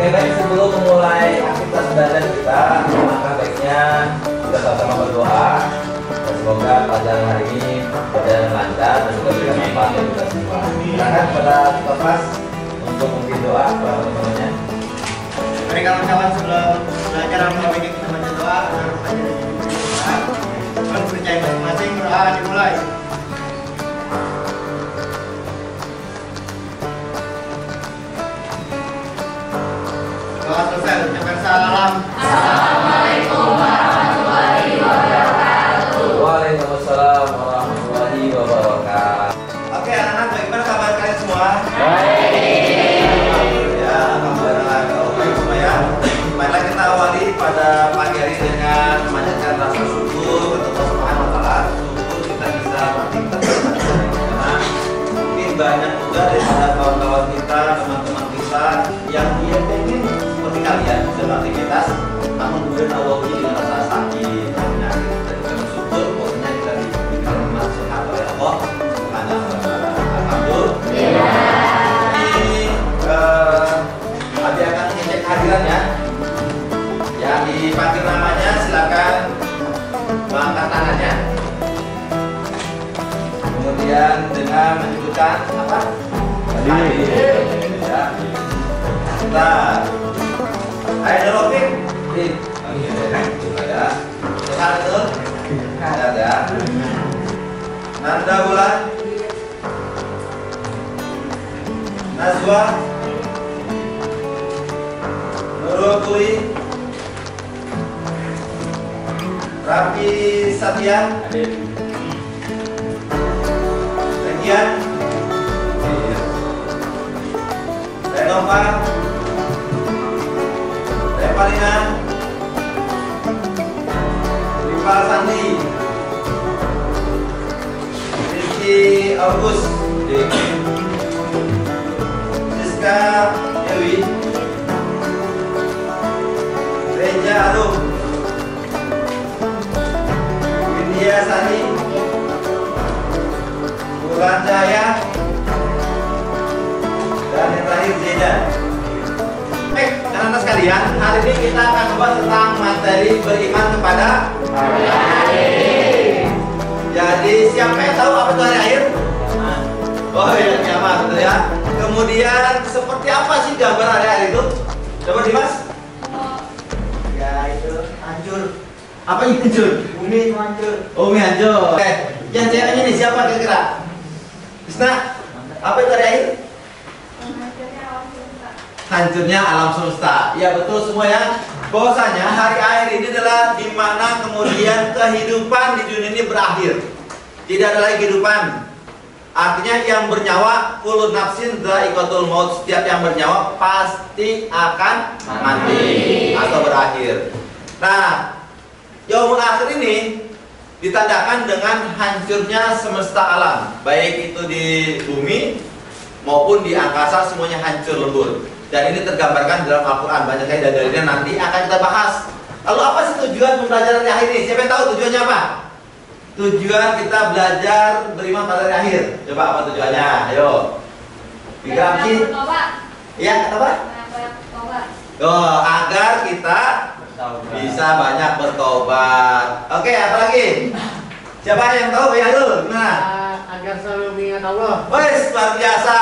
Oke, baik, sebelum memulai aktivitas belajar kita, maka baiknya kita sama-sama berdoa. Dan semoga pelajaran hari ini berjalan lancar dan juga berikan manfaat untuk kita semua. Silakan pada lepas untuk mungkin doa kepada teman-temannya. Mari kawan-kawan sebelum belajar alhamdulillah kita baca doa agar belajar dan percaya masing-masing. Doa dimulai. Doa selesai, ucapkan salam. Assalamualaikum warahmatullahi wabarakatuh. Waalaikumsalam warahmatullahi wabarakatuh. Oke anak-anak, bagaimana kabar kalian semua? Baik. Ya, alhamdulillah kalau baik semua ya. Marilah kita awali pada pagi hari dengan memanjatkan rasa syukur kepada Allah Subhanahu wa taala. Syukur kita bisa beraktivitas karena mungkin banyak juga daripada kawan-kawan kita, teman-teman kita yang dia pengen seperti kalian bisa beraktivitas, namun kemudian Allah uji dengan rasa sakit dan penyakit. Dan kita bersyukur pokoknya kita diberikan nikmat sehat oleh Allah Subhanahu wa taala. Alhamdulillah. Abi akan ngecek hadirannya. Yang dipanggil namanya silakan mengangkat tangannya. Kemudian dengan menyebutkan apa? Hadir. Ya. Bentar. Ayo Dorofik. Ada. Sehat itu? Ada ya. Nanda Bulan. Nazwa. Nurul Tuli. Rafi Satya. Regian. Renova. Revalina. Rival Sandi. Rizky August. Siska Dewi. Reja Arum. Widya Sani. Bulan Jaya. Dan yang terakhir Zeda. Baik, anak-anak sekalian, hari ini kita akan membahas tentang materi beriman kepada hari akhir. Jadi siapa yang tahu apa itu hari akhir? Oh iya, kiamat, betul ya. Kemudian seperti apa sih gambar hari akhir itu? Coba Dimas. Ya itu hancur. Apa ini hancur? Bumi hancur. Oh, bumi hancur. Oke, yang ceweknya nih siapa kira-kira? Isna, apa itu hari akhir? Hancurnya alam semesta. Ya betul semua ya. Bahwasanya hari akhir ini adalah di mana kemudian kehidupan di dunia ini berakhir. Tidak ada lagi kehidupan. Artinya yang bernyawa kullu nafsin dha'iqatul maut, setiap yang bernyawa pasti akan mati atau berakhir. Nah, yaumul akhir ini ditandakan dengan hancurnya semesta alam, baik itu di bumi maupun di angkasa, semuanya hancur lebur. Dan ini tergambarkan dalam Al-Quran, banyak sekali dalilnya, nanti akan kita bahas. Lalu apa sih tujuan pembelajaran di akhir ini? Siapa yang tahu tujuannya apa? Tujuan kita belajar beriman pada hari akhir. Coba apa tujuannya? Ayo. Tiga sih. Iya, apa? Oh, agar kita bisa banyak bertobat. Oke, apa lagi? Siapa yang tahu? Ya dulu. Nah, agar selalu mengingat Allah. wes luar biasa.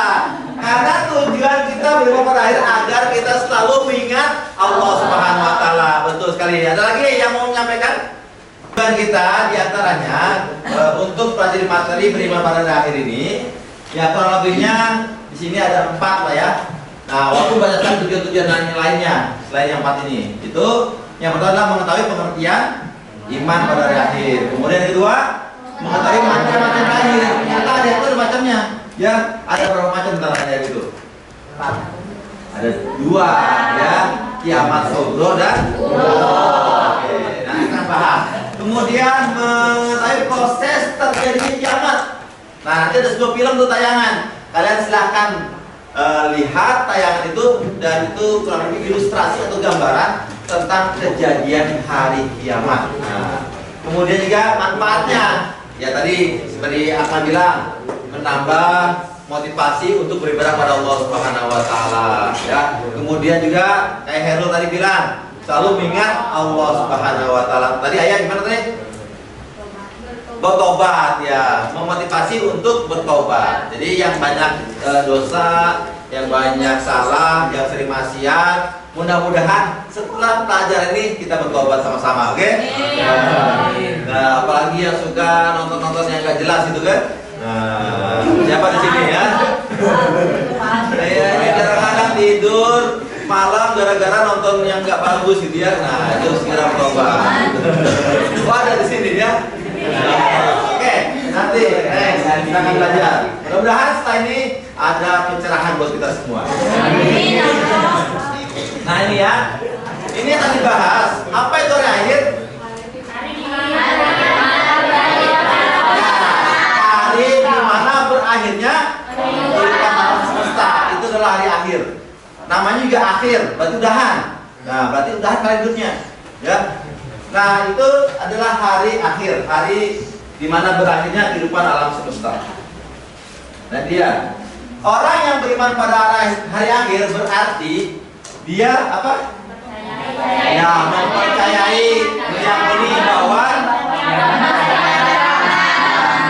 Karena tujuan kita beriman pada akhir agar kita selalu mengingat Allah Subhanahu wa taala. Betul sekali. Ada lagi yang mau menyampaikan? Tujuan kita diantaranya untuk pelajari materi beriman pada akhir ini, ya kurang lebihnya di sini ada 4 lah ya. Nah, walaupun banyakkan tujuan-tujuan lainnya selain yang 4 ini. Itu yang pertama adalah mengetahui pengertian iman pada hari akhir. Kemudian yang kedua, mengetahui macam-macam akhir. Ternyata ada itu ada macamnya. Ya, ada berapa macam tentang akhir itu? 4. Ada 2 ya, kiamat sugro dan oke, nah kita bahas. Kemudian mengetahui proses terjadinya kiamat. Nah, nanti ada sebuah film tuh tayangan. Kalian silahkan lihat tayangan itu, dan itu kurang lebih ilustrasi atau gambaran tentang kejadian hari kiamat. Nah, kemudian juga manfaatnya. Ya tadi seperti Akmal bilang, menambah motivasi untuk beribadah pada Allah Subhanahu wa taala ya. Kemudian juga kayak Herul tadi bilang, selalu mengingat Allah Subhanahu wa taala. Tadi ayat gimana tadi? Bertobat ya, memotivasi untuk bertobat. Jadi yang banyak dosa, yang banyak salah, yang sering maksiat, mudah-mudahan setelah pelajaran ini kita bertobat sama-sama, oke? Nah, apalagi yang suka nonton-nonton yang gak jelas itu kan? Nah, siapa di sini ya? Ini kadang-kadang tidur malam gara-gara nonton yang gak bagus gitu ya. Nah, itu segera bertobat. Oh, ada di sini ya? Oke, nanti kita akan belajar. Mudah-mudahan setelah ini ada pencerahan buat kita semua. Nah ini ya, ini yang tadi bahas. Apa itu hari akhir? Hari di mana berakhirnya kehidupan alam semesta. Itu adalah hari akhir. Namanya juga akhir, berarti udahan. Nah, berarti udahan kali hidupnya, ya. Nah, itu adalah hari akhir, hari di mana berakhirnya kehidupan alam semesta. Nah, dia orang yang beriman pada hari akhir berarti dia apa? Ya, mempercayai, meyakini bahwa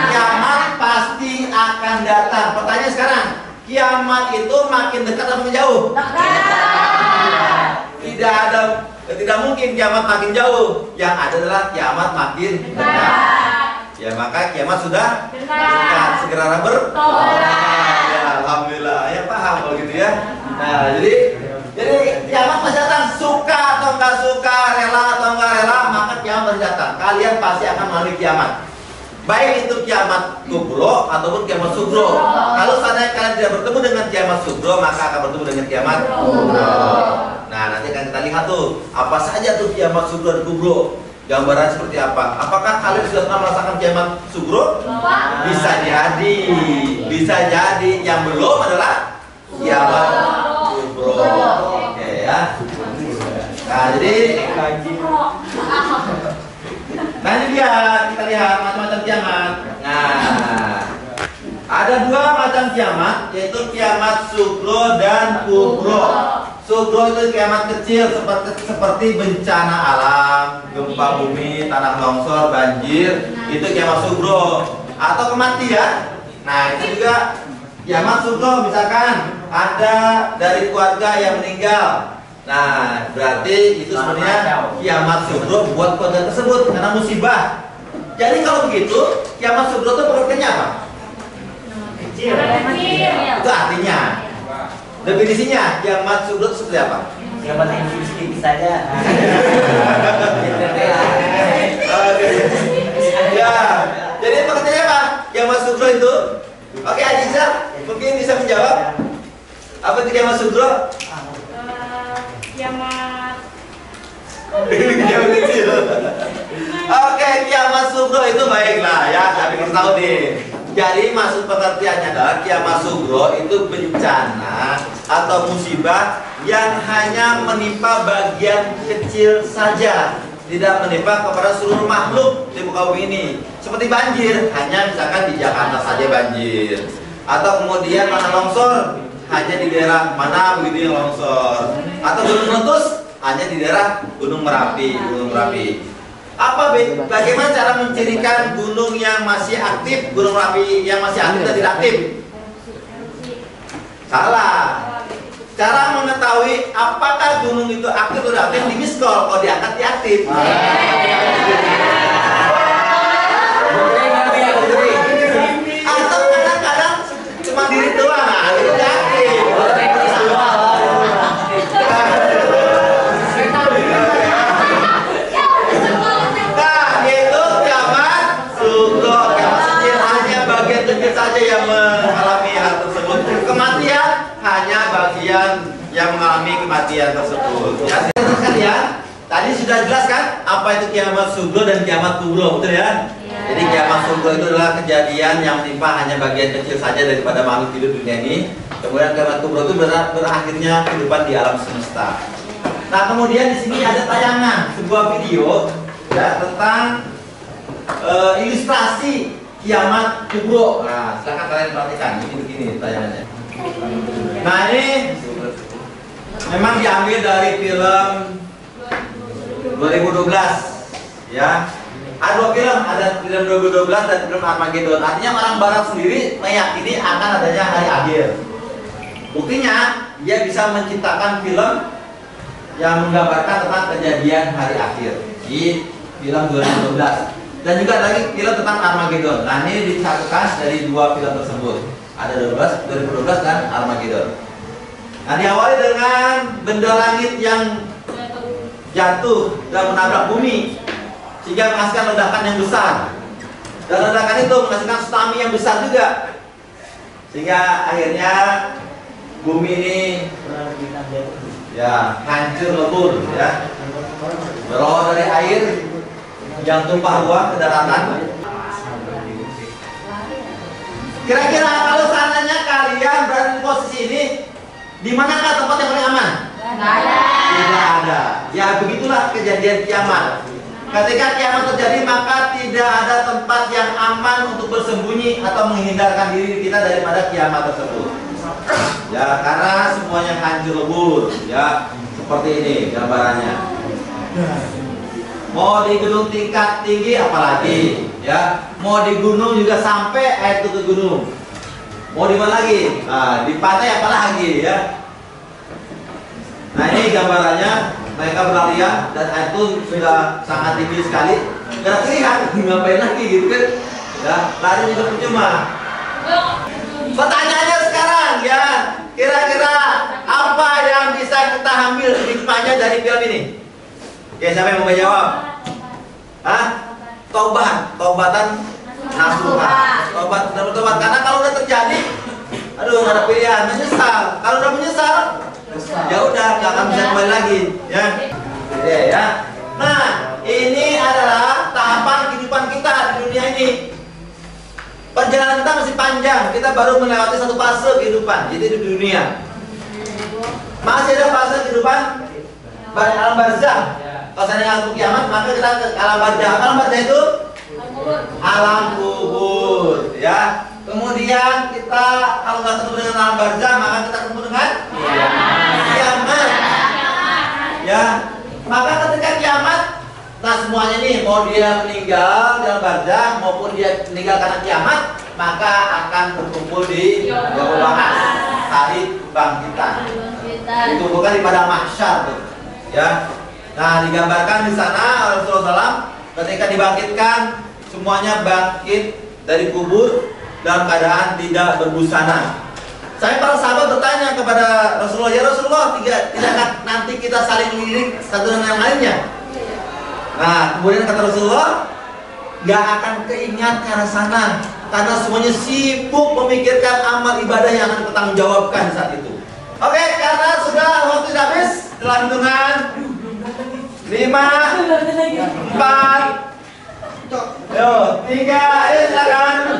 kiamat pasti akan datang. Pertanyaan sekarang, kiamat itu makin dekat atau makin jauh? Tidak mungkin kiamat makin jauh. Yang ada adalah kiamat makin dekat. Ya, maka kiamat sudah dekat. Segera bertobat. Ya, alhamdulillah. Ya paham kalau gitu ya. Nah, jadi kiamat pasti datang. Suka atau enggak suka, rela atau enggak rela, maka kiamat pasti datang. Kalian pasti akan melalui kiamat. Baik itu kiamat kubro ataupun kiamat sugro. Kalau seandainya kalian tidak bertemu dengan kiamat sugro, maka akan bertemu dengan kiamat kubro. Nah, nanti akan kita lihat tuh apa saja tuh kiamat sugro dan kubro. Gambaran seperti apa? Apakah kalian sudah pernah merasakan kiamat sugro? Bisa jadi, bisa jadi. Yang belum adalah kiamat kubro. Oke ya. Nah, jadi nah ini dia, kita lihat macam-macam kiamat. Nah, ada dua macam kiamat, yaitu kiamat sugro dan kubro. Sugro itu kiamat kecil seperti bencana alam, gempa bumi, tanah longsor, banjir. Itu kiamat sugro. Atau kematian. Nah, itu juga kiamat sugro. Misalkan ada dari keluarga yang meninggal. Nah, berarti itu sebenarnya kiamat sugro buat keluarga tersebut karena musibah. Jadi kalau begitu, kiamat sugro itu pengertiannya apa? Kecil. Itu artinya. Definisinya, kiamat sugro itu seperti apa? Kiamat yang sedikit saja. Ya, jadi pengertiannya apa? Kiamat sugro itu? Oke, Aziza, mungkin bisa menjawab. Apa itu kiamat sugro? Kiamat kecil. Oke, kiamat sugro itu baiklah ya, saya ingin tahu nih. Jadi maksud pengertiannya adalah kiamat sugro itu bencana atau musibah yang hanya menimpa bagian kecil saja, tidak menimpa kepada seluruh makhluk di muka bumi ini. Seperti banjir, hanya misalkan di Jakarta saja banjir. Atau kemudian tanah longsor, hanya di daerah mana begitu yang longsor. Atau gunung meletus, hanya di daerah Gunung Merapi. Bagaimana cara mencirikan gunung yang masih aktif, gunung Merapi yang masih aktif dan tidak aktif? Salah. Cara mengetahui apakah gunung itu aktif atau tidak aktif di miskol, kalau diangkat diaktif. Atau kadang-kadang cuma diri doang, itu tidak aktif. Saja yang mengalami hal tersebut. Kematian hanya bagian yang mengalami kematian tersebut. Ya, sekalian, tadi sudah jelas kan apa itu kiamat sugro dan kiamat kubro, betul ya? Jadi kiamat sugro itu adalah kejadian yang menimpa hanya bagian kecil saja daripada makhluk hidup dunia ini. Kemudian kiamat kubro itu berakhirnya kehidupan di alam semesta. Nah, kemudian di sini ada tayangan sebuah video ya tentang ilustrasi kiamat kubro. Nah, silakan kalian perhatikan. Ini begini tayangannya. Nah, ini memang diambil dari film 2012, ya. Ada dua film, ada film 2012 dan film Armageddon. Artinya orang Barat sendiri meyakini akan adanya hari akhir. Buktinya, dia bisa menciptakan film yang menggambarkan tentang kejadian hari akhir di film 2012. Dan juga lagi film tentang Armageddon. Nah, ini disatukan dari dua film tersebut. Ada 2012 dan Armageddon. Nah, diawali dengan benda langit yang jatuh dan menabrak bumi sehingga menghasilkan ledakan yang besar. Dan ledakan itu menghasilkan tsunami yang besar juga. Sehingga akhirnya bumi ini ya hancur lebur, ya. Berawal dari air yang tumpah ruah ke daratan. Kira-kira kalau seandainya kalian berada di posisi ini, di manakah tempat yang paling aman? Tidak ada. Ya begitulah kejadian kiamat. Ketika kiamat terjadi, maka tidak ada tempat yang aman untuk bersembunyi atau menghindarkan diri kita daripada kiamat tersebut. Ya, karena semuanya hancur lebur, ya. Seperti ini gambarannya. Mau di gedung tingkat tinggi apalagi, ya. Mau di gunung juga sampai air itu ke gunung. Mau di mana lagi? Nah, di pantai apalagi, ya. Nah, ini gambarannya. Mereka berlarian dan air itu sudah sangat tinggi sekali. Gak terlihat ngapain lagi gitu kan? Ya, lari juga percuma. Pertanyaannya sekarang, ya, kira-kira apa yang bisa kita ambil hikmahnya dari film ini? Oke, siapa yang mau jawab? Hah? Taubatan nasuha. Tobat karena kalau udah terjadi, aduh, nggak ada pilihan, menyesal. Kalau udah menyesal, ya udah nggak akan bisa kembali lagi, ya. Ya. Nah, ini adalah tahapan kehidupan kita di dunia ini. Perjalanan kita masih panjang. Kita baru melewati satu fase kehidupan, yaitu di dunia. Masih ada fase kehidupan alam barzah. Kalau saya ngangkut kiamat, maka kita ke alam barzah. Alam barzah itu alam kubur, ya. Kemudian kita kalau nggak ketemu dengan alam barzah, maka kita ketemu dengan kiamat. Ya, maka ketika kiamat, nah semuanya nih, mau dia meninggal dalam barzah maupun dia meninggal karena kiamat, maka akan berkumpul di yaumul ba'ats, hari kebangkitan. Dikumpulkan di padang mahsyar tuh, ya. Nah, digambarkan di sana Rasulullah SAW ketika dibangkitkan, semuanya bangkit dari kubur dalam keadaan tidak berbusana. Saya para sahabat bertanya kepada Rasulullah, ya Rasulullah, tidak nanti kita saling melirik satu dengan yang lainnya? Nah, kemudian kata Rasulullah, gak akan keingat ke arah sana karena semuanya sibuk memikirkan amal ibadah yang akan bertanggungjawabkan saat itu. Oke, karena sudah waktu habis, dalam hitungan 5, 4, 3, silakan.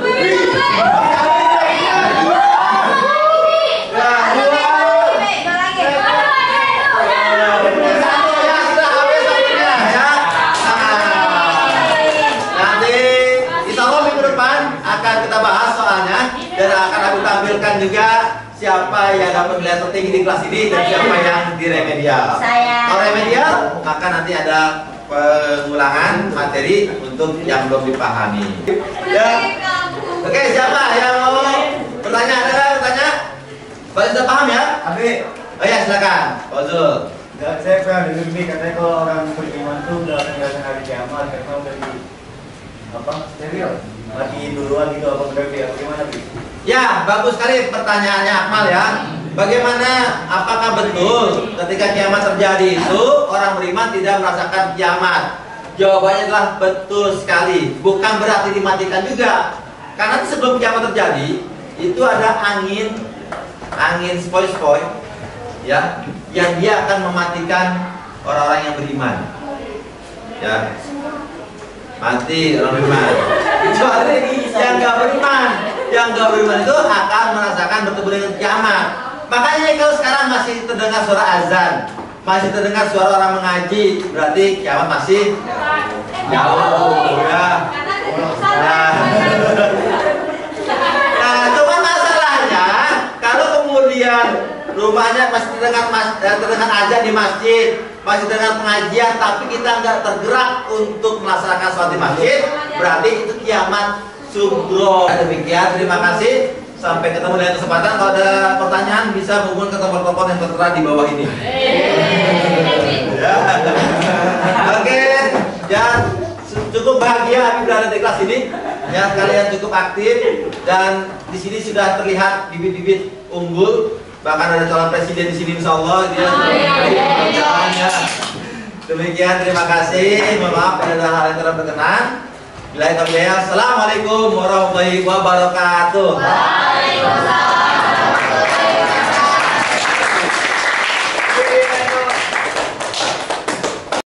Dan akan aku tampilkan juga siapa yang dapat nilai tertinggi di kelas ini dan siapa yang di remedial. Kalau remedial, maka nanti ada pengulangan materi untuk yang belum dipahami. Ya. Oke, siapa yang mau bertanya? Ada bertanya? Bapak sudah paham ya? Abi. Oh ya, silakan. Fazul. Saya pernah dengar nih katanya kalau orang beriman tuh udah akan hari kiamat karena udah di apa? Steril. Mati duluan gitu apa benar dia? Bagaimana Bi? Ya, bagus sekali pertanyaannya Akmal ya. Bagaimana, apakah betul ketika kiamat terjadi itu orang beriman tidak merasakan kiamat? Jawabannya adalah betul sekali. Bukan berarti dimatikan juga. Karena sebelum kiamat terjadi itu ada angin sepoi-sepoi, ya, yang dia akan mematikan orang-orang yang beriman. Ya, mati orang beriman. Kecuali yang nggak beriman, itu akan merasakan bertemu dengan kiamat. Makanya kalau sekarang masih terdengar suara azan, masih terdengar suara orang mengaji, berarti kiamat masih jauh, ya. Nah, Kemudian rumahnya masih terdengar azan di masjid, masih terdengar pengajian, tapi kita nggak tergerak untuk melaksanakan sholat di masjid, berarti itu kiamat sugro. Demikian, terima kasih. Sampai ketemu di lain kesempatan. Kalau ada pertanyaan bisa hubungi ke nomor telepon yang tertera di bawah ini. Ya. Oke, ya cukup bahagia Habib berada di kelas ini. Ya, kalian cukup aktif dan di sini sudah terlihat bibit-bibit unggul. Bahkan ada calon presiden di sini, insya Allah. Dia demikian, terima kasih. Mohon maaf bila ada hal yang kurang berkenan. Assalamualaikum warahmatullahi wabarakatuh. Waalaikumsalam.